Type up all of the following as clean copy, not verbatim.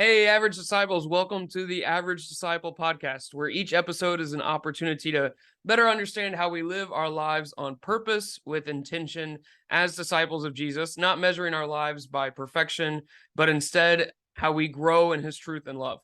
Hey, Average Disciples, welcome to the Average Disciple podcast, where each episode is an opportunity to better understand how we live our lives on purpose with intention as disciples of Jesus, not measuring our lives by perfection, but instead how we grow in his truth and love.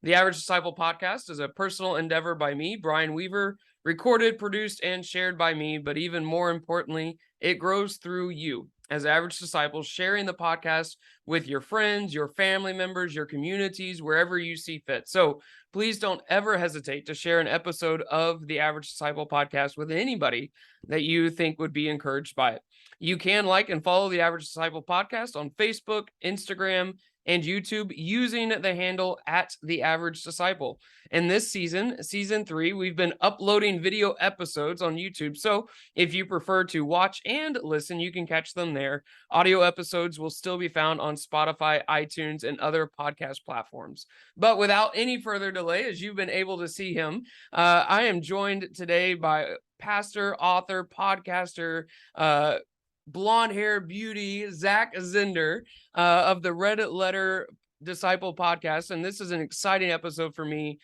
The Average Disciple podcast is a personal endeavor by me, Brian Weaver, recorded, produced, and shared by me, but even more importantly, it grows through you as average disciples, sharing the podcast with your friends, your family members, your communities, wherever you see fit. So please don't ever hesitate to share an episode of the Average Disciple podcast with anybody that you think would be encouraged by it. You can like and follow the Average Disciple podcast on Facebook, Instagram, and YouTube using the handle at the Average Disciple. And this season 3, we've been uploading video episodes on YouTube. So if you prefer to watch and listen, you can catch them there. Audio episodes will still be found on Spotify, iTunes, and other podcast platforms. But without any further delay, as you've been able to see him, I am joined today by pastor, author, podcaster, blonde hair beauty, Zach Zehnder of the Red Letter Disciple podcast. And this is an exciting episode for me.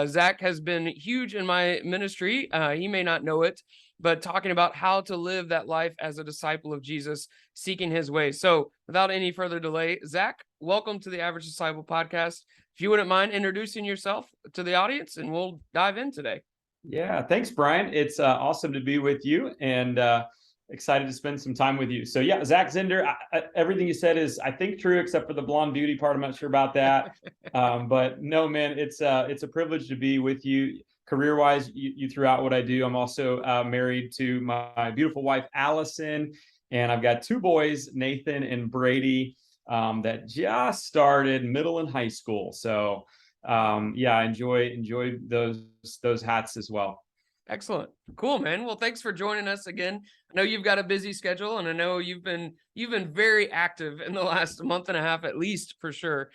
Zach has been huge in my ministry. He may not know it, but talking about how to live that life as a disciple of Jesus, seeking his way. So without any further delay, Zach, welcome to the Average Disciple podcast. If you wouldn't mind introducing yourself to the audience, and we'll dive in today. Yeah, thanks, Brian. It's awesome to be with you and excited to spend some time with you. So yeah, Zach Zehnder, everything you said is, I think, true, except for the blonde beauty part. I'm not sure about that. But no, man, it's a privilege to be with you. Career-wise, you threw out what I do. I'm also married to my beautiful wife, Allison, and I've got 2 boys, Nathan and Brady, that just started middle and high school. So yeah, I enjoy those hats as well. Excellent. Cool, man. Well, thanks for joining us again. I know you've got a busy schedule, and I know you've been very active in the last month and a half, at least, for sure.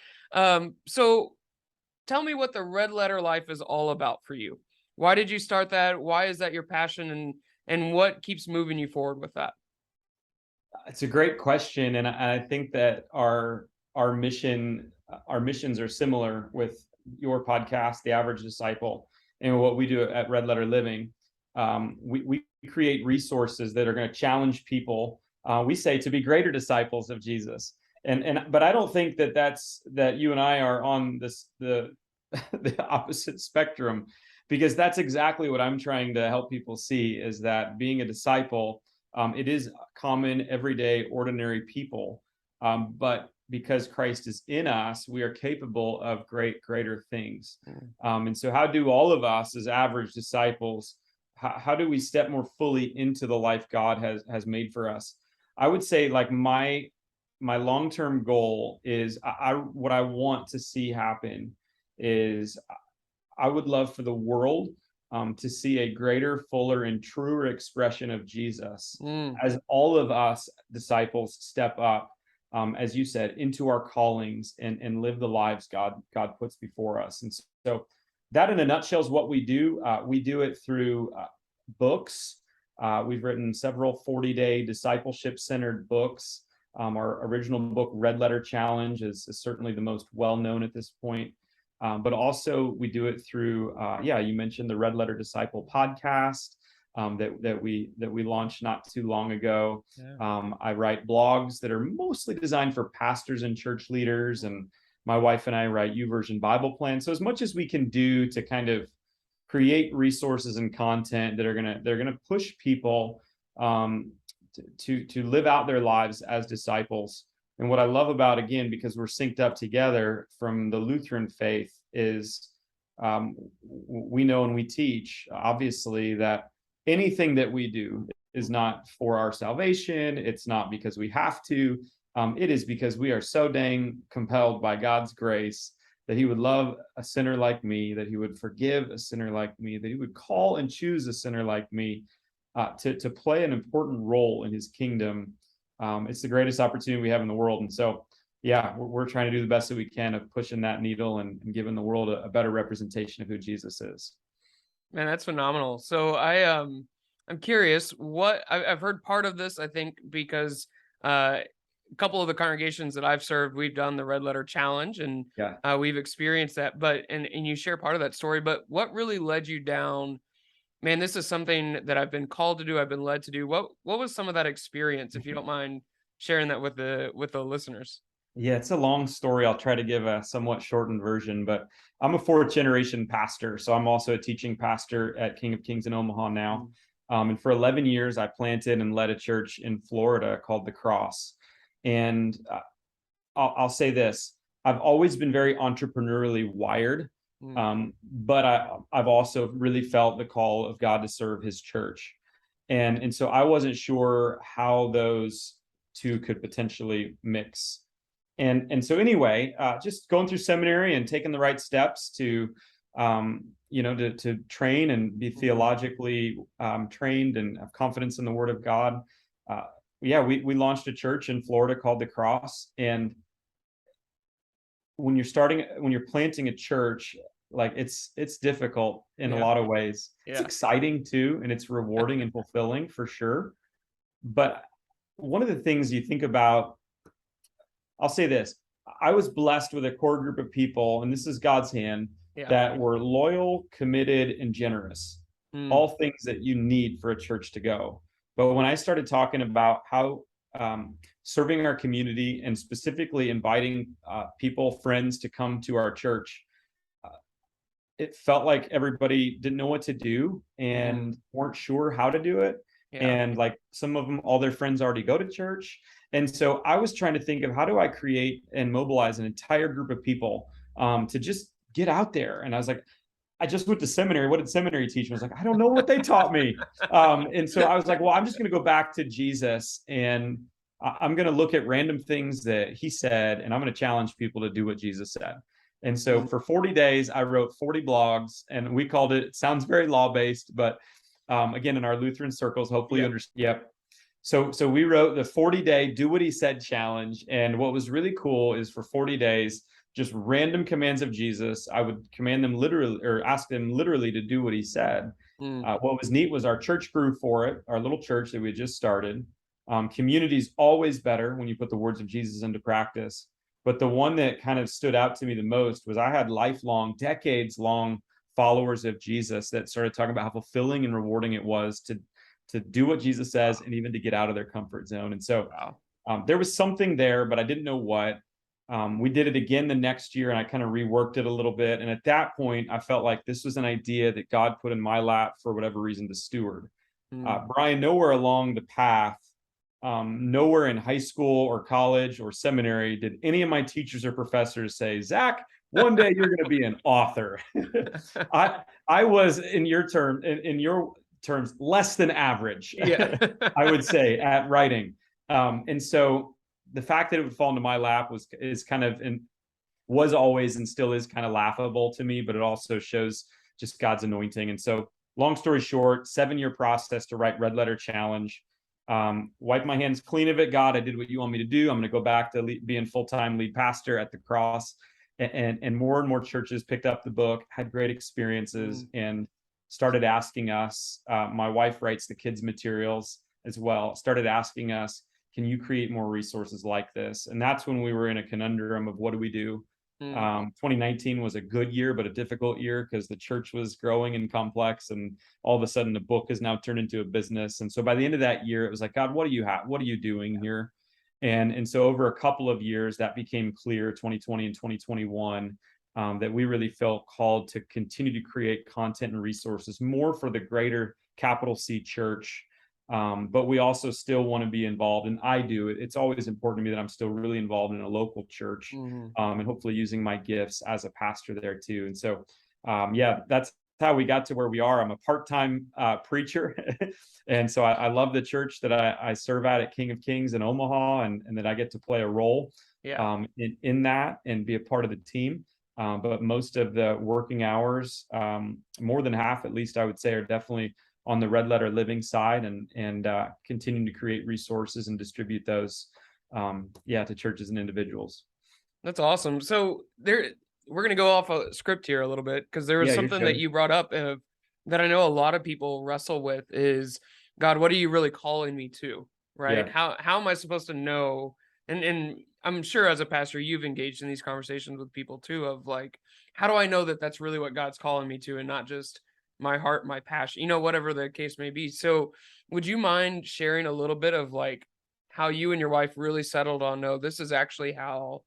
So tell me what the Red Letter life is all about for you. Why did you start that? Why is that your passion, and what keeps moving you forward with that? It's a great question, and I think that our missions are similar with your podcast, The Average Disciple, and what we do at Red Letter Living. We create resources that are going to challenge people. We say to be greater disciples of Jesus, but I don't think that you and I are on the opposite spectrum, because that's exactly what I'm trying to help people see, is that being a disciple, it is common, everyday, ordinary people, but because Christ is in us, we are capable of greater things. And so how do all of us as average disciples, how do we step more fully into the life God has made for us? I would say, like, my long-term goal is, what I want to see happen is, I would love for the world to see a greater, fuller, and truer expression of Jesus as all of us disciples step up, as you said, into our callings and live the lives God puts before us. And so that, in a nutshell, is what we do. We do it through books. We've written several 40-day discipleship-centered books. Our original book, Red Letter Challenge, is certainly the most well-known at this point. But also we do it through, you mentioned the Red Letter Disciple podcast that we launched not too long ago. Yeah. I write blogs that are mostly designed for pastors and church leaders, and my wife and I write YouVersion Bible plans. So as much as we can do to kind of create resources and content that are gonna push people to live out their lives as disciples. And what I love about, again, because we're synced up together from the Lutheran faith, is we know and we teach, obviously, that anything that we do is not for our salvation. It's not because we have to. It is because we are so dang compelled by God's grace that he would love a sinner like me, that he would forgive a sinner like me, that he would call and choose a sinner like me to play an important role in his kingdom. It's the greatest opportunity we have in the world. And so, yeah, we're trying to do the best that we can of pushing that needle and giving the world a better representation of who Jesus is. Man, that's phenomenal. So I'm curious, I've heard part of this, I think, because a couple of the congregations that I've served, we've done the Red Letter Challenge, and Yeah. we've experienced that. But and you share part of that story. But what really led you down? Man, this is something that I've been called to do. I've been led to do. What was some of that experience, if you don't mind sharing that with the listeners? Yeah, it's a long story. I'll try to give a somewhat shortened version, but I'm a fourth generation pastor. So I'm also a teaching pastor at King of Kings in Omaha now. And for 11 years, I planted and led a church in Florida called The Cross. And I'll say this, I've always been very entrepreneurially wired, but I've also really felt the call of God to serve his church. And so I wasn't sure how those two could potentially mix. And so anyway, just going through seminary and taking the right steps to to train and be theologically trained and have confidence in the Word of God. We launched a church in Florida called The Cross. And when you're planting a church, like it's difficult in a lot of ways. It's exciting too, and it's rewarding and fulfilling for sure. But one of the things you think about, I'll say this, I was blessed with a core group of people, and this is God's hand, that were loyal, committed, and generous. All things that you need for a church to go. But when I started talking about how serving our community and specifically inviting people, friends to come to our church, it felt like everybody didn't know what to do and weren't sure how to do it. And like some of them, all their friends already go to church. And so I was trying to think of how do I create and mobilize an entire group of people to just get out there. And I was like, I just went to seminary. What did seminary teach me? I was like, I don't know what they taught me. And so I was like, well, I'm just going to go back to Jesus, and I'm going to look at random things that he said, and I'm going to challenge people to do what Jesus said. And so for 40 days, I wrote 40 blogs, and we called it sounds very law-based, but again, in our Lutheran circles, hopefully you understand. Yep. So we wrote the 40-day Do What He Said challenge. And what was really cool is for 40 days, just random commands of Jesus, I would command them literally, or ask them literally to do what he said. What was neat was our church grew for it, our little church that we had just started. Community's always better when you put the words of Jesus into practice. But the one that kind of stood out to me the most was I had lifelong, decades-long followers of Jesus that started talking about how fulfilling and rewarding it was to do what Jesus says and even to get out of their comfort zone. And so there was something there, but I didn't know what. We did it again the next year, and I kind of reworked it a little bit. And at that point, I felt like this was an idea that God put in my lap for whatever reason to steward. Brian, nowhere along the path, nowhere in high school or college or seminary did any of my teachers or professors say, Zach, one day you're going to be an author. I was, in your terms, less than average, I would say, at writing. And so the fact that it would fall into my lap was always and still is kind of laughable to me, but it also shows just God's anointing. And so long story short, 7-year process to write Red Letter Challenge. Wipe my hands clean of it. God, I did what you want me to do. I'm going to go back to being full-time lead pastor at the Cross. And more churches picked up the book, had great experiences, and started asking us. My wife writes the kids' materials as well. Started asking us, can you create more resources like this? And that's when we were in a conundrum of what do we do? 2019 was a good year, but a difficult year because the church was growing and complex, and all of a sudden the book has now turned into a business. And so by the end of that year, it was like, God, what do you have? What are you doing here? And so over a couple of years, that became clear, 2020 and 2021, that we really felt called to continue to create content and resources more for the greater capital C church. But we also still want to be involved, and I do. It's always important to me that I'm still really involved in a local church, and hopefully using my gifts as a pastor there too. And so, that's how we got to where we are. I'm a part-time preacher, and so I love the church that I serve at King of Kings in Omaha, and that I get to play a role in that and be a part of the team. But most of the working hours, more than half at least, I would say, are definitely on the Red Letter Living side, and continuing to create resources and distribute those to churches and individuals. That's awesome. So we're going to go off a script here a little bit, because there was something that you brought up that I know a lot of people wrestle with is, God, what are you really calling me to? Right? How am I supposed to know And I'm sure as a pastor, you've engaged in these conversations with people too, of like, how do I know that that's really what God's calling me to and not just my heart, my passion, whatever the case may be. So would you mind sharing a little bit of like how you and your wife really settled on, no, this is actually how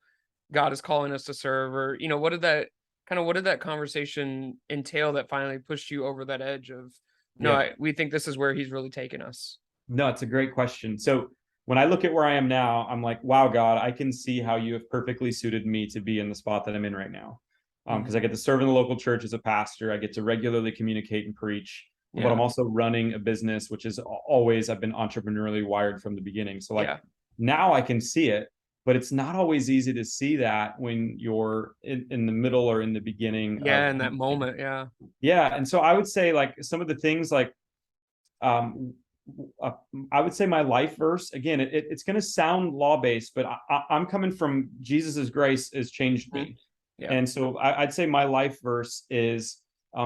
God is calling us to serve? Or, what did that conversation entail that finally pushed you over that edge of, no, Yeah. we think this is where he's really taken us? No, it's a great question. So when I look at where I am now, I'm like, wow, God, I can see how you have perfectly suited me to be in the spot that I'm in right now. Because I get to serve in the local church as a pastor. I get to regularly communicate and preach, but I'm Yeah. also running a business, which is always, I've been entrepreneurially wired from the beginning. So like Yeah. now I can see it, but it's not always easy to see that when you're in the middle or in the beginning Yeah. of In that anything. moment. Yeah. Yeah. And so I would say like some of the things like, um, uh, I would say my life verse again. It's going to sound law based, but I'm coming from Jesus's grace has changed Mhm. me, Yeah. and so I'd say my life verse is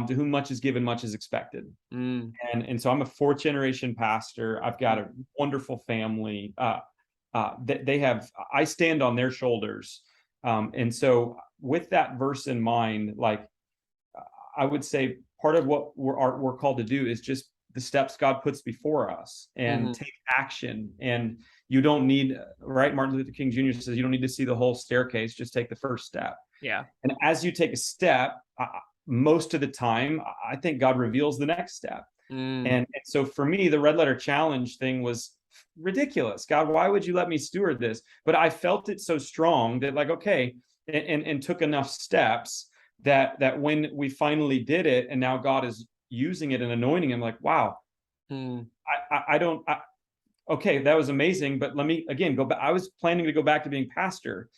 to whom much is given, much is expected. Mm. And so I'm a fourth generation pastor. I've got a Mhm. wonderful family. They have I stand on their shoulders, and so with that verse in mind, like I would say part of what we're called to do is just the steps God puts before us and Mhm. take action. And you don't need, right? Martin Luther King Jr. says you don't need to see the whole staircase, just take the first step. Yeah. And as you take a step, most of the time, I think God reveals the next step. Mm. And so for me, the red letter challenge thing was ridiculous. God, why would you let me steward this? But I felt it so strong that like, okay, and took enough steps that when we finally did it, and now God is using it and anointing him, like, wow, Mm. I don't, okay, that was amazing. But let me again go back. I was planning to go back to being pastor,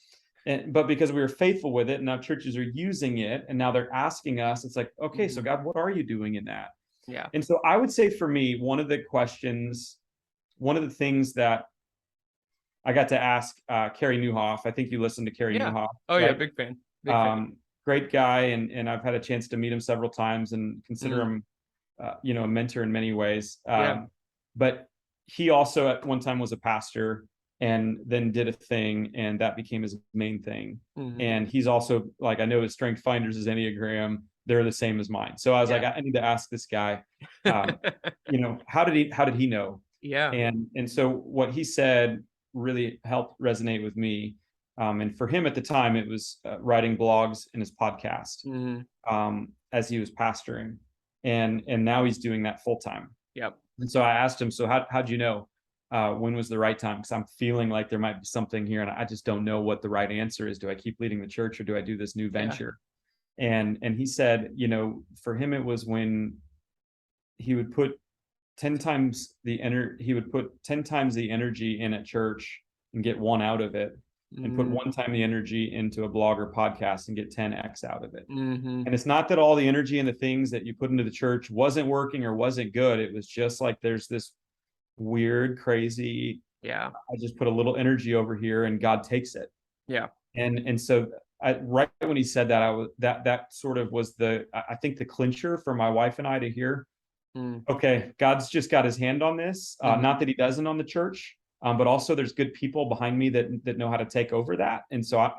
but because we were faithful with it, and now churches are using it, and now they're asking us, it's like, okay, so Mhm. God, what are you doing in that? Yeah. And so I would say for me, one of the things that I got to ask Carey Newhoff. I think you listened to Carey Yeah. Newhoff, Oh yeah. right? Big fan. Big fan. Great guy, and I've had a chance to meet him several times and consider Mm. him, a mentor in many ways. Yeah. But he also at one time was a pastor, and then did a thing, and that became his main thing. Mhm. And he's also like, I know his strength finders, his Enneagram, they're the same as mine. So I was like, Yeah. I need to ask this guy, um, how did he know? Yeah. And so what he said really helped resonate with me. And for him at the time, it was writing blogs in his podcast, Mhm. as he was pastoring, and now he's doing that full time. Yep. And so I asked him, so how'd you know when was the right time? Because I'm feeling like there might be something here, and I just don't know what the right answer is. Do I keep leading the church, or do I do this new Yeah. venture? And he said, for him it was when he would put 10 times he would put 10 times the energy in at church and get one out of it, and put Mm. one time the energy into a blog or podcast and get 10x out of it. Mhm. And it's not that all the energy and the things that you put into the church wasn't working or wasn't good. It was just like there's this weird, crazy, Yeah. I just put a little energy over here and God takes it. Yeah. And so right when he said that, I was that sort of was I think the clincher for my wife and I to hear, Mm. okay, God's just got his hand on this. Mhm. Not that he doesn't on the church, but also there's good people behind me that know how to take over that. And so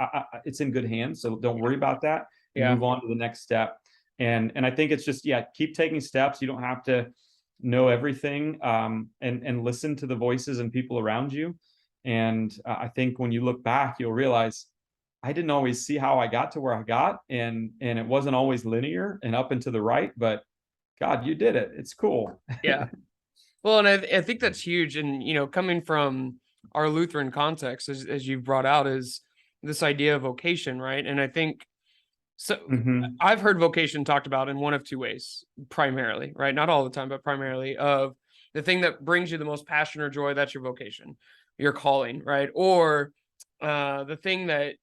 it's in good hands. So don't worry about that. Yeah. Move on to the next step. And I think it's just, yeah, keep taking steps. You don't have to know everything, and listen to the voices and people around you. And I think when you look back, you'll realize I didn't always see how I got to where I got, and it wasn't always linear and up and to the right, but God, you did it. It's cool. Yeah. Well, and I think that's huge. And, coming from our Lutheran context, as you've brought out, is this idea of vocation, right? And I think so. Mm-hmm. I've heard vocation talked about in one of two ways, primarily, right? Not all the time, but primarily of the thing that brings you the most passion or joy, that's your vocation, your calling, right? Or the thing that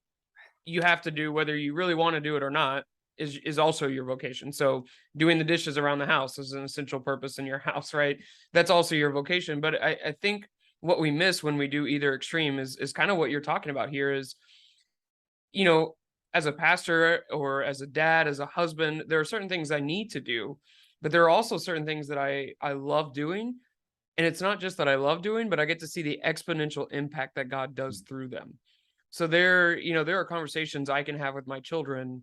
you have to do, whether you really want to do it or not, is also your vocation. So doing the dishes around the house is an essential purpose in your house, right? That's also your vocation. But I think what we miss when we do either extreme is kind of what you're talking about here is, you know, as a pastor or as a dad, as a husband, there are certain things I need to do, but there are also certain things that I love doing, And it's not just that I love doing, but I get to see the exponential impact that God does through them. So there are conversations I can have with my children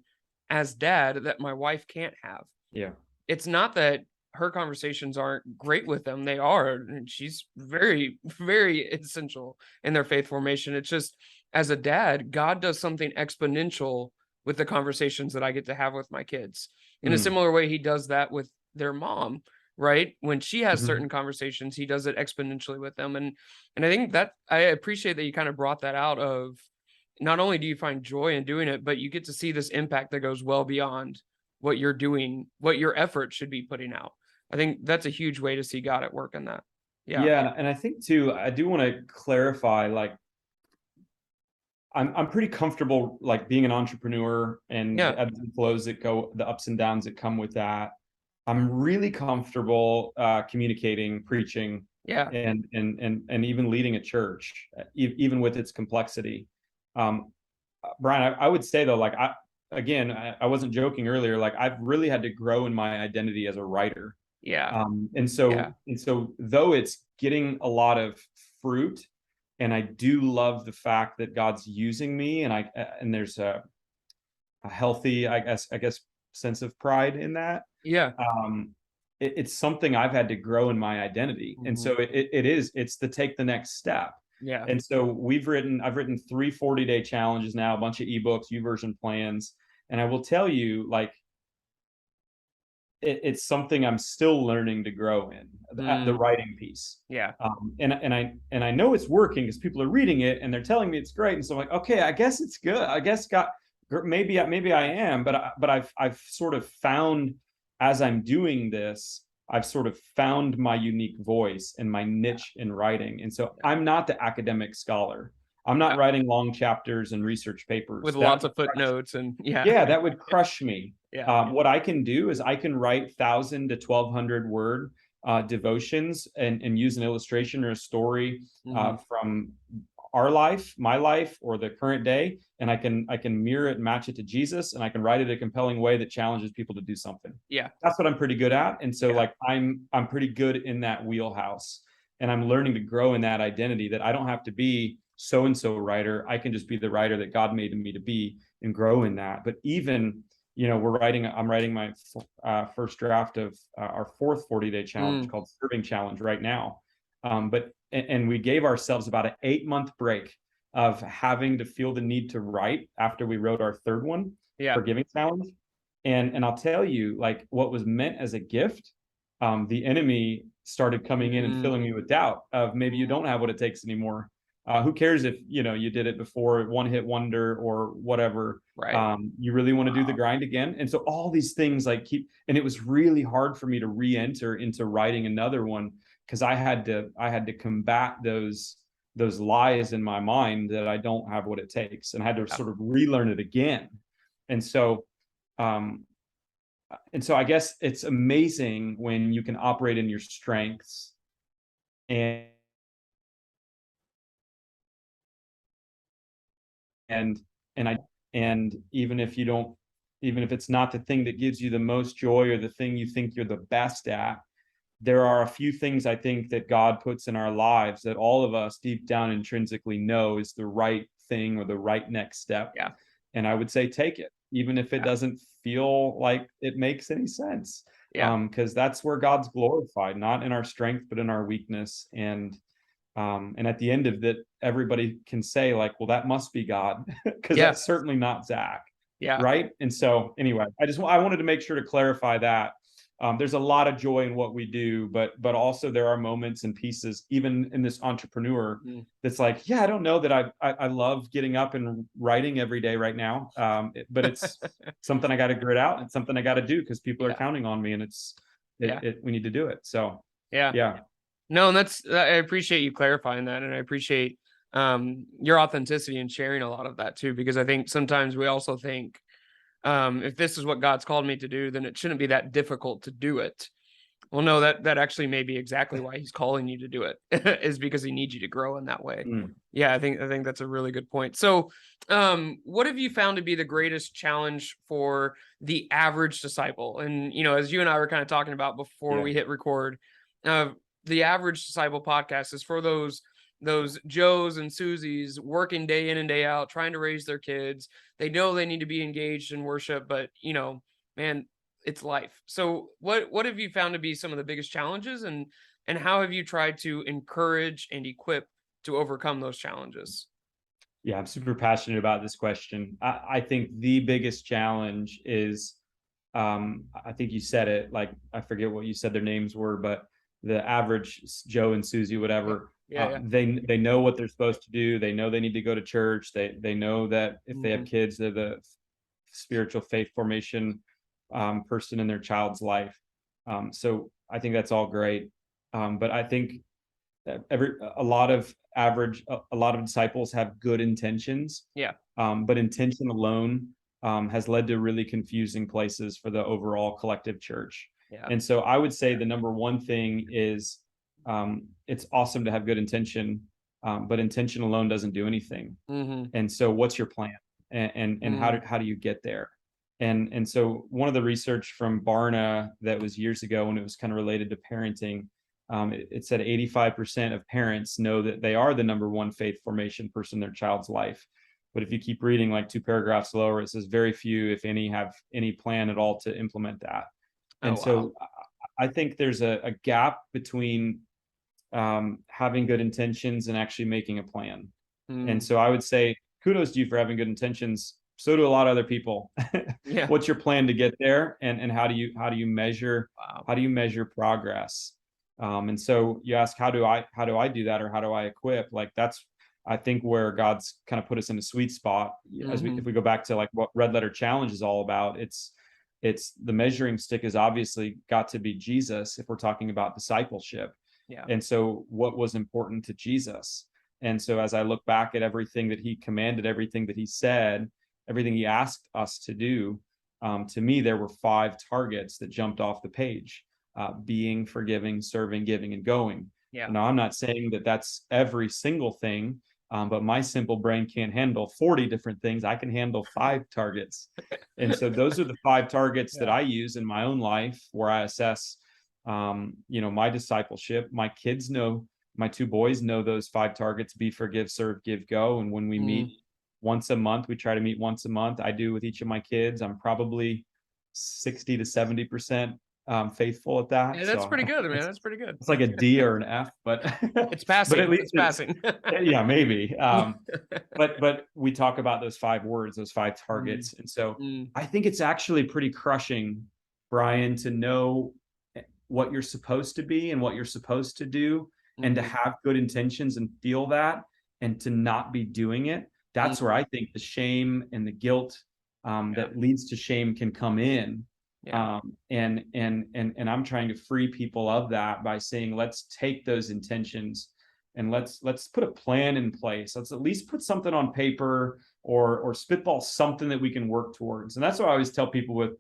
as dad that my wife can't have. Yeah. It's not that her conversations aren't great with them. They are, and she's very, very essential in their faith formation. It's just, as a dad, God does something exponential with the conversations that I get to have with my kids. In a Mm. similar way, he does that with their mom, right? When she has Mhm. certain conversations, he does it exponentially with them. And I think that I appreciate that you kind of brought that out of, not only do you find joy in doing it, but you get to see this impact that goes well beyond what you're doing, what your effort should be putting out. I think that's a huge way to see God at work in that. Yeah. Yeah, and I think too, I do want to clarify, like I'm pretty comfortable like being an entrepreneur and Yeah. the ebbs and flows that go, the ups and downs that come with that. I'm really comfortable communicating, preaching, Yeah. and even leading a church, even with its complexity. Um, Brian, I would say though, like I wasn't joking earlier. Like I've really had to grow in my identity as a writer. Yeah. And Yeah. so though it's getting a lot of fruit, and I do love the fact that God's using me, and there's a healthy, I guess, sense of pride in that. Yeah. Um, it's something I've had to grow in my identity, and Mhm. so it's to take the next step. Yeah. And so I've written 3 40-day challenges now, a bunch of ebooks, YouVersion plans, and I will tell you, like it's something I'm still learning to grow in, the Mm. writing piece. Yeah. And I know it's working because people are reading it and they're telling me it's great, and so I'm like, okay, I guess it's good. I guess God, maybe I am, but I've sort of found, as I'm doing this, I've sort of found my unique voice and my niche in writing, and so I'm not the academic scholar. I'm not Yeah. writing long chapters and research With papers. lots of footnotes and yeah. Yeah, that would crush me. Yeah. What I can do is I can write 1,000 to 1,200 word devotions and use an illustration or a story Mhm. from our life, my life, or the current day, and I can mirror it and match it to Jesus, and I can write it a compelling way that challenges people to do something. Yeah. That's what I'm pretty good at, and so Yeah. like I'm pretty good in that wheelhouse, and I'm learning to grow in that identity, that I don't have to be so and so writer. I can just be the writer that God made me to be and grow in that. But even I'm writing my first draft of our fourth 40-day challenge Mm. called Serving Challenge right now. And we gave ourselves about an 8-month break of having to feel the need to write after we wrote our third one, Yeah. Forgiving Challenge. And I'll tell you, like what was meant as a gift, the enemy started coming in and Mm. filling me with doubt of maybe you don't have what it takes anymore. Who cares if you did it before, one hit wonder or whatever. Right. You really want to do the grind again, and so all these things like and it was really hard for me to re-enter into writing another one, because I had to combat those lies in my mind that I don't have what it takes, and I had to Yeah. sort of relearn it again. And so um I guess it's amazing when you can operate in your strengths, and and and I and even if it's not the thing that gives you the most joy or the thing you think you're the best at, there are a few things I think that God puts in our lives that all of us deep down intrinsically know is the right thing or the right next step. Yeah. And I would say take it, even if it Yeah. doesn't feel like it makes any sense. Yeah. Because that's where God's glorified, not in our strength, but in our weakness. And at the end of it, everybody can say, like, well, that must be God, because Yeah. that's certainly not Zach. Yeah. Right. And so anyway, I wanted to make sure to clarify that. There's a lot of joy in what we do, but also there are moments and pieces, even in this entrepreneur, Mm. that's like, yeah, I don't know that I love getting up and writing every day right now, but it's something I got to grit out. It's something I got to do because people are Yeah. counting on me, and Yeah. we need to do it. So Yeah. yeah, No, and I appreciate you clarifying that, and I appreciate your authenticity in sharing a lot of that too, because I think sometimes we also think, if this is what God's called me to do, then it shouldn't be that difficult to do it. Well, no, that actually may be exactly why he's calling you to do it, is because he needs you to grow in that way. Mm. Yeah, I think that's a really good point. So, what have you found to be the greatest challenge for the average disciple? And as you and I were kind of talking about before Yeah. we hit record, uh, the Average Disciple podcast is for those Joes and Susies working day in and day out, trying to raise their kids. They know they need to be engaged in worship, but man, it's life. So what have you found to be some of the biggest challenges, and how have you tried to encourage and equip to overcome those challenges? Yeah, I'm super passionate about this question. I think the biggest challenge is, I think you said it, like, I forget what you said their names were, but the average Joe and Susie, whatever, Yeah. they know what they're supposed to do. They know they need to go to church. They know that if they have kids, they're the spiritual faith formation person in their child's life. So I think that's all great. But I think that a lot of disciples have good intentions. Yeah. But intention alone has led to really confusing places for the overall collective church. Yeah. And so I would say the number one thing is, it's awesome to have good intention, but intention alone doesn't do anything. And so what's your plan? And how do you get there? And so one of the research from Barna that was years ago, when it was kind of related to parenting, it said 85% of parents know that they are the number one faith formation person in their child's life. But if you keep reading, like 2 paragraphs lower, it says very few, if any, have any plan at all to implement that. And so I think there's a gap between having good intentions and actually making a plan. And so I would say kudos to you for having good intentions. So do a lot of other people. Yeah. What's your plan to get there, and how do you measure progress? And so you ask, how do I do that, or how do I equip? Like, that's, I think, where God's kind of put us in a sweet spot. If we go back to like what Red Letter Challenge is all about, it's the measuring stick is obviously got to be Jesus if we're talking about discipleship. Yeah. And so what was important to Jesus? And so as I look back at everything that he commanded, everything that he said, everything he asked us to do, to me, there were 5 targets that jumped off the page: being, forgiving, serving, giving, and going. Yeah. Now, I'm not saying that that's every single thing, but my simple brain can't handle 40 different things. I can handle 5 targets. And so those are the 5 targets that I use in my own life, where I assess, my discipleship. My kids know, my 2 boys know those 5 targets: be, forgive, serve, give, go. And when we meet once a month, we try to meet once a month. I do with each of my kids. I'm probably 60 to 70% faithful at that. Yeah, that's so pretty good, man. That's pretty good. It's like a D or an F, but it's passing. But at least it's passing. Yeah, maybe. But we talk about those 5 words, those 5 targets. And so I think it's actually pretty crushing, Brian, to know what you're supposed to be and what you're supposed to do, and to have good intentions and feel that, and to not be doing it. That's where I think the shame and the guilt that leads to shame can come in. And I'm trying to free people of that by saying, let's take those intentions and let's put a plan in place. Let's at least put something on paper, or spitball something that we can work towards. And that's what I always tell people with,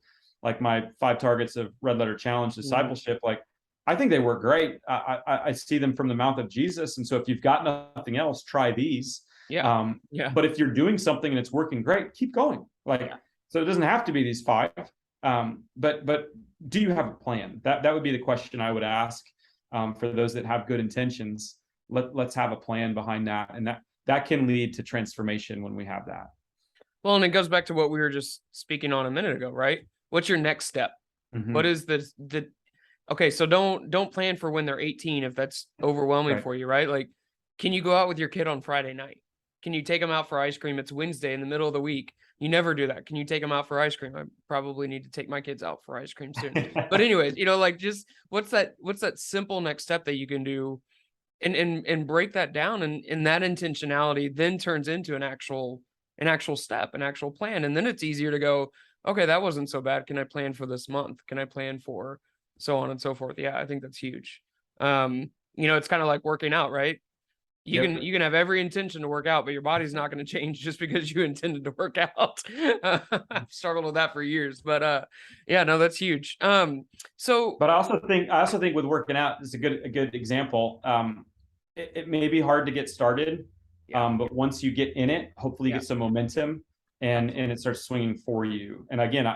like, my 5 targets of Red Letter Challenge discipleship. Like, I think they work great. I see them from the mouth of Jesus. And so if you've got nothing else, try these. But if you're doing something and it's working great, keep going. So it doesn't have to be these 5. But do you have a plan? That would be the question I would ask, for those that have good intentions. Let's have a plan behind that, and that can lead to transformation when we have that. Well, and it goes back to what we were just speaking on a minute ago, right? What's your next step? What is the okay, so don't plan for when they're 18 if that's overwhelming for you, right? Like, can you go out with your kid on Friday night? Can you take them out for ice cream? It's Wednesday in the middle of the week. You never do that. Can you take them out for ice cream? I probably need to take my kids out for ice cream soon. But anyways, like, just what's that simple next step that you can do, and break that down, and that intentionality then turns into an actual step, an actual plan. And then it's easier to go, okay, that wasn't so bad. Can I plan for this month? Can I plan for so on and so forth? Yeah, I think that's huge. It's kind of like working out, right? You can have every intention to work out, but your body's not going to change just because you intended to work out. I've struggled with that for years, but no, that's huge. But I also think with working out is a good example. It may be hard to get started, but once you get in it, hopefully you get some momentum, and it starts swinging for you. And again,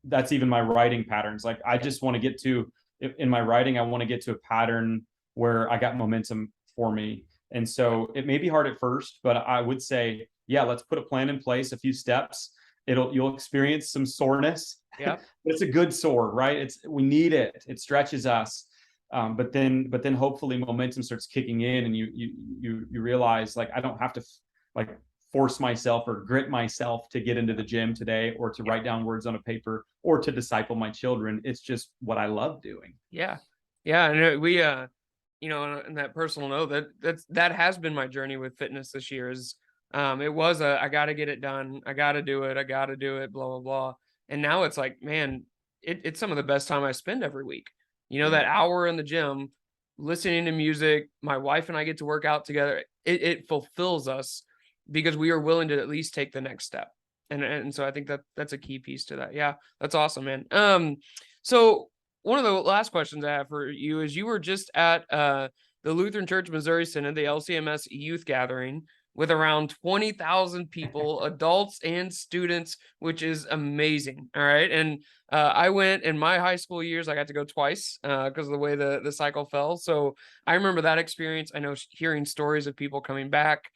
that's even my writing patterns. Like, I just want to get to, in my writing, I want to get to a pattern where I got momentum for me. And so it may be hard at first, but I would say, yeah, let's put a plan in place, a few steps. You'll experience some soreness, Yeah. but it's a good sore, right? We need it. It stretches us. But then hopefully momentum starts kicking in, and you realize, like, I don't have to like force myself or grit myself to get into the gym today, or to write down words on a paper, or to disciple my children. It's just what I love doing. Yeah. Yeah. And we, in that personal note, that has been my journey with fitness this year. Is it was I got to get it done. I got to do it. I got to do it. Blah blah blah. And now it's like, man, it's some of the best time I spend every week. That hour in the gym, listening to music. My wife and I get to work out together. It fulfills us because we are willing to at least take the next step. And so I think that's a key piece to that. Yeah, that's awesome, man. So one of the last questions I have for you is, you were just at the Lutheran Church Missouri Synod, the LCMS youth gathering, with around 20,000 people, adults and students, which is amazing. All right. And I went in my high school years. I got to go twice because of the way the cycle fell. So I remember that experience. I know hearing stories of people coming back.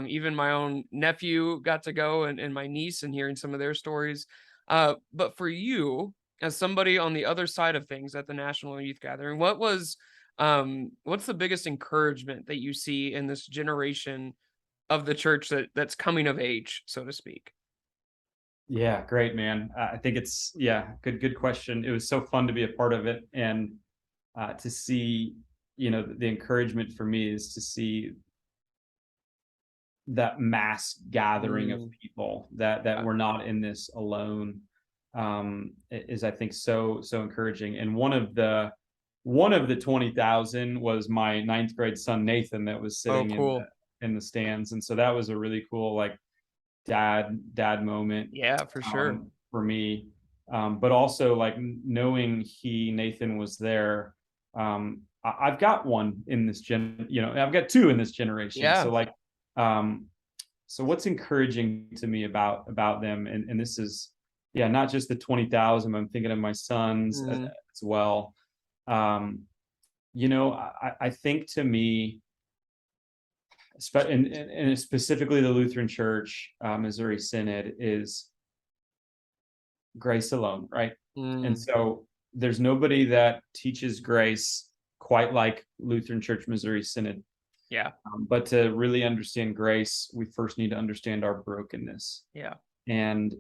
Even my own nephew got to go, and my niece, and hearing some of their stories. But for you, as somebody on the other side of things at the National Youth Gathering, what's the biggest encouragement that you see in this generation of the church that's coming of age, so to speak? Yeah, great, man. I think it's, good question. It was so fun to be a part of it, and to see, the encouragement for me is to see that mass gathering of people, that we're not in this alone, is, I think, so encouraging. And one of the 20,000 was my 9th grade son Nathan, that was sitting in the stands, and so that was a really cool, like, dad moment. Yeah, for sure. For me, but also, like, knowing Nathan was there. I've got one in this I've got two in this generation. Yeah. So, like, so what's encouraging to me about them, and this is, not just the 20,000, I'm thinking of my sons as well. I think, to me, and specifically the Lutheran Church Missouri Synod, is grace alone, right? And so there's nobody that teaches grace quite like Lutheran Church Missouri Synod. Yeah. But to really understand grace, we first need to understand our brokenness. Yeah. And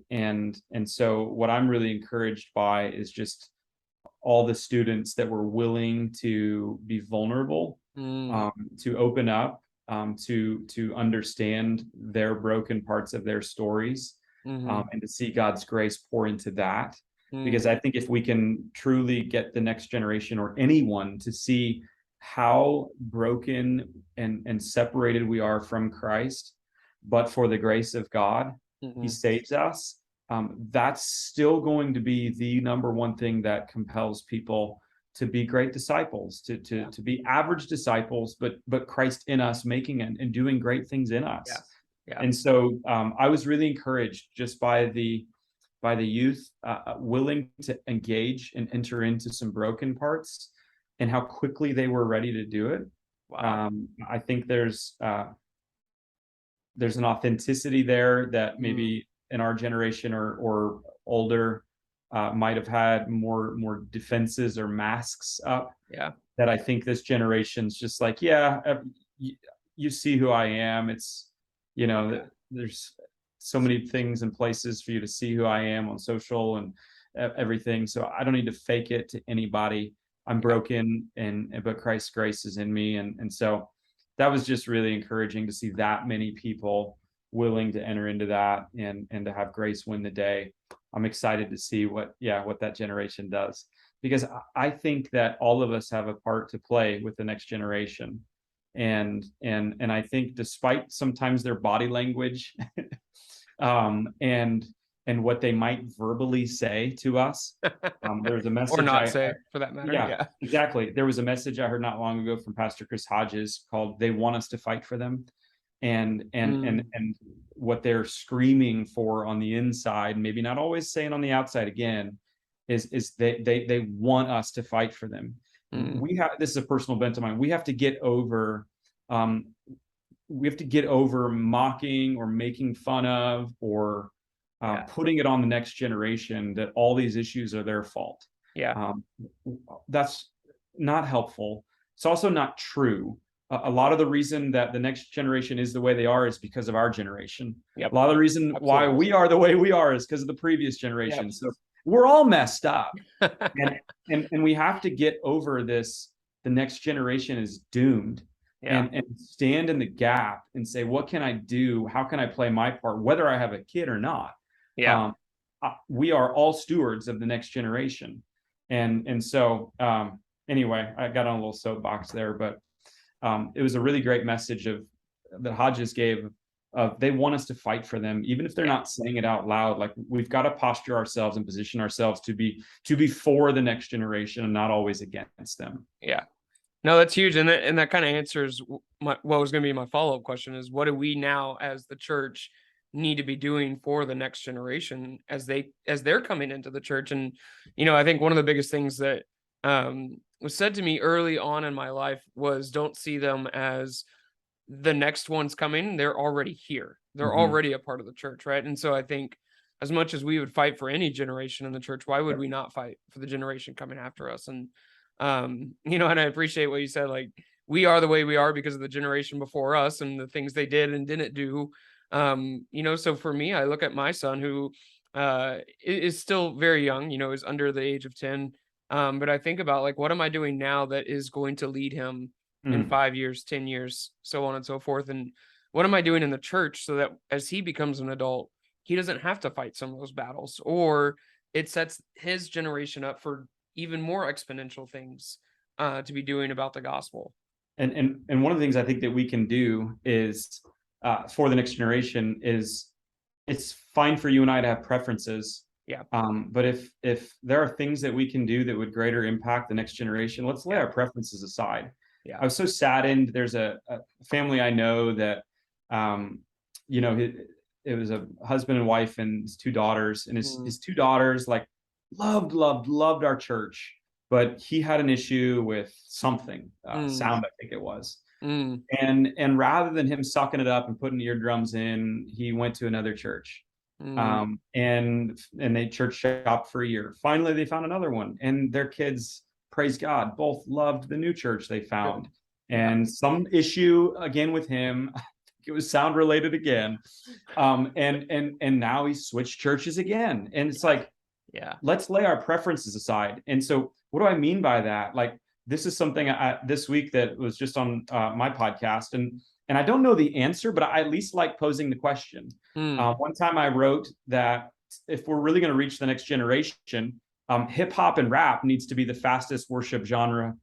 so what I'm really encouraged by is just all the students that were willing to be vulnerable, to open up, to understand their broken parts of their stories, and to see God's grace pour into that. Because I think if we can truly get the next generation, or anyone, to see how broken and separated we are from Christ, but for the grace of God, He saves us. That's still going to be the number one thing that compels people to be great disciples, to be average disciples, but Christ in us, making and doing great things in us. Yeah. And so I was really encouraged just by the youth willing to engage and enter into some broken parts, and how quickly they were ready to do it. Wow. I think there's an authenticity there that maybe in our generation or older might have had more defenses or masks up. Yeah. That I think this generation's just like, you see who I am. It's, there's so many things and places for you to see who I am on social and everything. So I don't need to fake it to anybody. I'm broken, but Christ's grace is in me. And so that was just really encouraging to see that many people willing to enter into that, and to have grace win the day. I'm excited to see what that generation does, because I think that all of us have a part to play with the next generation. And I think, despite sometimes their body language, and what they might verbally say to us, there was a message, or not say, for that matter. Yeah, exactly. There was a message I heard not long ago from Pastor Chris Hodges called "They Want Us to Fight for Them," and what they're screaming for on the inside, maybe not always saying on the outside, again, is they want us to fight for them. Mm. This is a personal bent of mine. We have to get over um, mocking or making fun of or putting it on the next generation that all these issues are their fault. Yeah. That's not helpful. It's also not true. A lot of the reason that the next generation is the way they are is because of our generation. Yep. A lot of the reason why Absolutely. we are the way we are is because of the previous generation. Yep. So we're all messed up. And we have to get over this. The next generation is doomed. Yeah. And stand in the gap and say, what can I do? How can I play my part, whether I have a kid or not? Yeah. We are all stewards of the next generation. And so anyway, I got on a little soapbox there, but it was a really great message that Hodges gave. They want us to fight for them, even if they're not saying it out loud. Like, we've got to posture ourselves and position ourselves to be for the next generation and not always against them. Yeah. No, that's huge. And that kind of answers what was going to be my follow-up question is, what do we now as the church need to be doing for the next generation as they're coming into the church? And, I think one of the biggest things that was said to me early on in my life was, don't see them as the next one's coming. They're already here. They're already a part of the church. Right. And so I think, as much as we would fight for any generation in the church, why would we not fight for the generation coming after us? And and I appreciate what you said, like, we are the way we are because of the generation before us and the things they did and didn't do. So for me, I look at my son, who is still very young, is under the age of 10. But I think about, like, what am I doing now that is going to lead him in 5 years, 10 years, so on and so forth. And what am I doing in the church so that as he becomes an adult, he doesn't have to fight some of those battles, or it sets his generation up for even more exponential things to be doing about the gospel. And one of the things I think that we can do is for the next generation is, it's fine for you and I to have preferences. Yeah. But if there are things that we can do that would greater impact the next generation, let's lay our preferences aside. Yeah. I was so saddened. There's a family I know that, it was a husband and wife and his 2 daughters, and his 2 daughters, like, loved our church, but he had an issue with something, sound, I think it was. And rather than him sucking it up and putting eardrums in, he went to another church. And they church shopped for a year. Finally, they found another one, and their kids, praise God, both loved the new church they found. And some issue again with him, it was sound related again. And now he's switched churches again. And it's like, let's lay our preferences aside. And so what do I mean by that? Like, this is something this week that was just on my podcast, and I don't know the answer, but I at least like posing the question. One time I wrote that if we're really going to reach the next generation, hip hop and rap needs to be the fastest worship genre,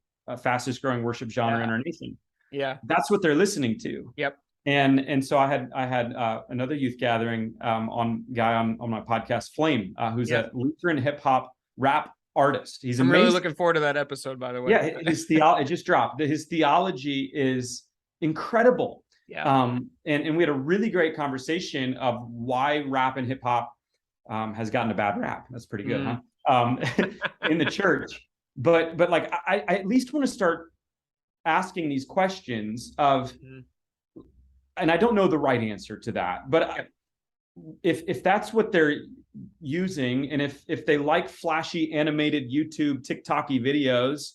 fastest growing worship genre in our nation. Yeah. That's what they're listening to. Yep. And so I had another youth gathering on my podcast, Flame, who's a Lutheran hip hop rap artist. He's amazing. I'm really looking forward to that episode, by the way. Yeah, his theology, it just dropped. His theology is incredible. Yeah. And we had a really great conversation of why rap and hip hop has gotten a bad rap. That's pretty good, huh? In the church. But like, I at least want to start asking these questions of, and I don't know the right answer to that, but if that's what they're using, and if they like flashy animated YouTube TikTok-y videos,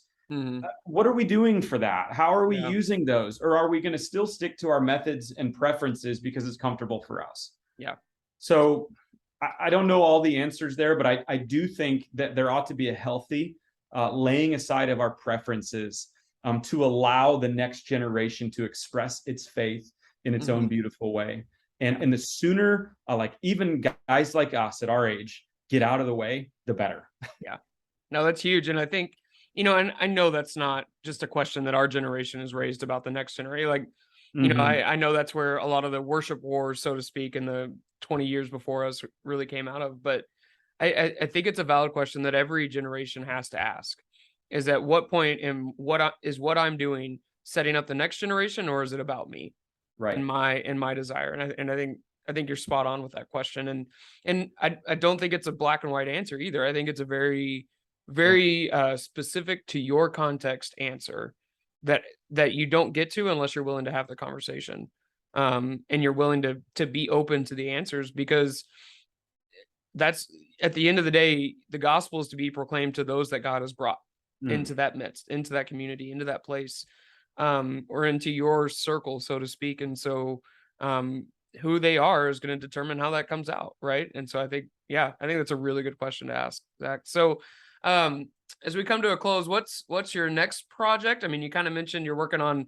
what are we doing for that? How are we using those? Or are we going to still stick to our methods and preferences because it's comfortable for us? Yeah. So I don't know all the answers there, but I do think that there ought to be a healthy laying aside of our preferences to allow the next generation to express its faith in its own beautiful way. And the sooner, like, even guys like us at our age get out of the way, the better. Yeah. No, that's huge. And I think, and I know that's not just a question that our generation is raised about the next generation. Like, I know that's where a lot of the worship wars, so to speak, in the 20 years before us really came out of. But I think it's a valid question that every generation has to ask, is at what point is what I'm doing setting up the next generation, or is it about me? Right. And my desire. And I think you're spot on with that question. And I don't think it's a black and white answer either. I think it's a very very specific to your context answer that you don't get to unless you're willing to have the conversation, and you're willing to be open to the answers, because that's, at the end of the day, the gospel is to be proclaimed to those that God has brought into that midst, into that community, into that place, or into your circle, so to speak. And so who they are is going to determine how that comes out, right? And so I think that's a really good question to ask, Zach. So as we come to a close, what's your next project? I mean, you kind of mentioned you're working on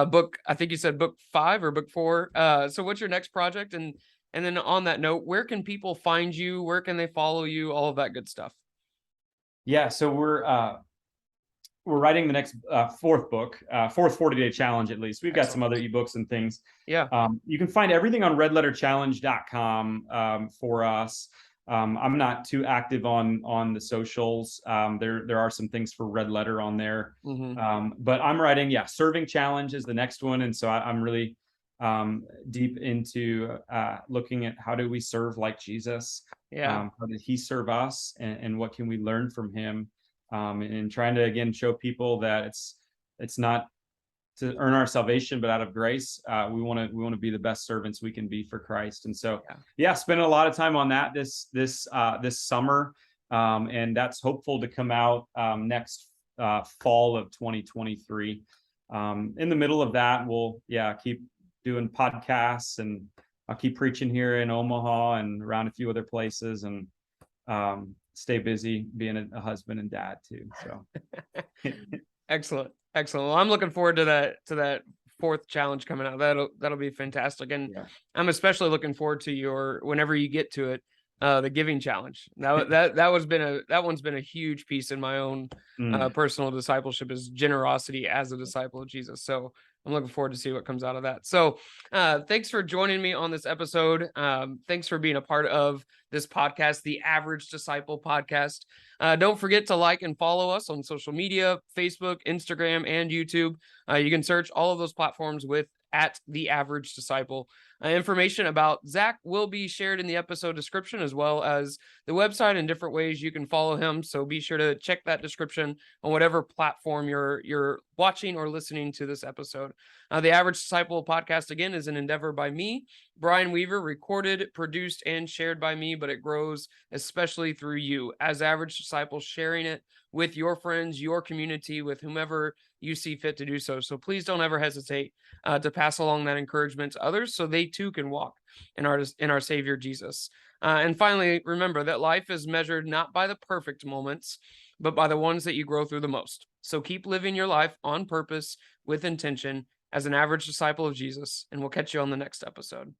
book, I think you said book 5 or book 4. So what's your next project? And then on that note, where can people find you? Where can they follow you? All of that good stuff. Yeah, so we're writing the next 4th book, 4th 40-day challenge. At least we've got some other ebooks and things. Yeah. You can find everything on redletterchallenge.com for us. I'm not too active on the socials. There are some things for Red Letter on there, but I'm writing. Yeah, Serving Challenge is the next one, and so I'm really deep into looking at how do we serve like Jesus. How did he serve us, and what can we learn from him? And trying to again show people that it's not to earn our salvation, but out of grace. We want to be the best servants we can be for Christ. And so spending a lot of time on that this summer, and that's hopeful to come out next fall of 2023. In the middle of that, we'll keep doing podcasts, and I'll keep preaching here in Omaha and around a few other places, and stay busy being a husband and dad too. So Excellent. Well, I'm looking forward to that 4th challenge coming out. That'll be fantastic. And I'm especially looking forward to your, whenever you get to it, the giving challenge. That one's been a huge piece in my own personal discipleship, is generosity as a disciple of Jesus. So I'm looking forward to see what comes out of that. So thanks for joining me on this episode. Thanks for being a part of this podcast, the Average Disciple Podcast. Don't forget to like and follow us on social media, Facebook, Instagram, and YouTube. You can search all of those platforms with @The Average Disciple. Information about Zach will be shared in the episode description, as well as the website and different ways you can follow him. So be sure to check that description on whatever platform you're watching or listening to this episode. The Average Disciple Podcast, again, is an endeavor by me, Brian Weaver, recorded, produced, and shared by me, but it grows especially through you as average disciples, sharing it with your friends, your community, with whomever you see fit to do so. So please don't ever hesitate to pass along that encouragement to others, so they too can walk in our Savior Jesus. And finally, remember that life is measured not by the perfect moments, but by the ones that you grow through the most. So keep living your life on purpose, with intention, as an average disciple of Jesus, and we'll catch you on the next episode.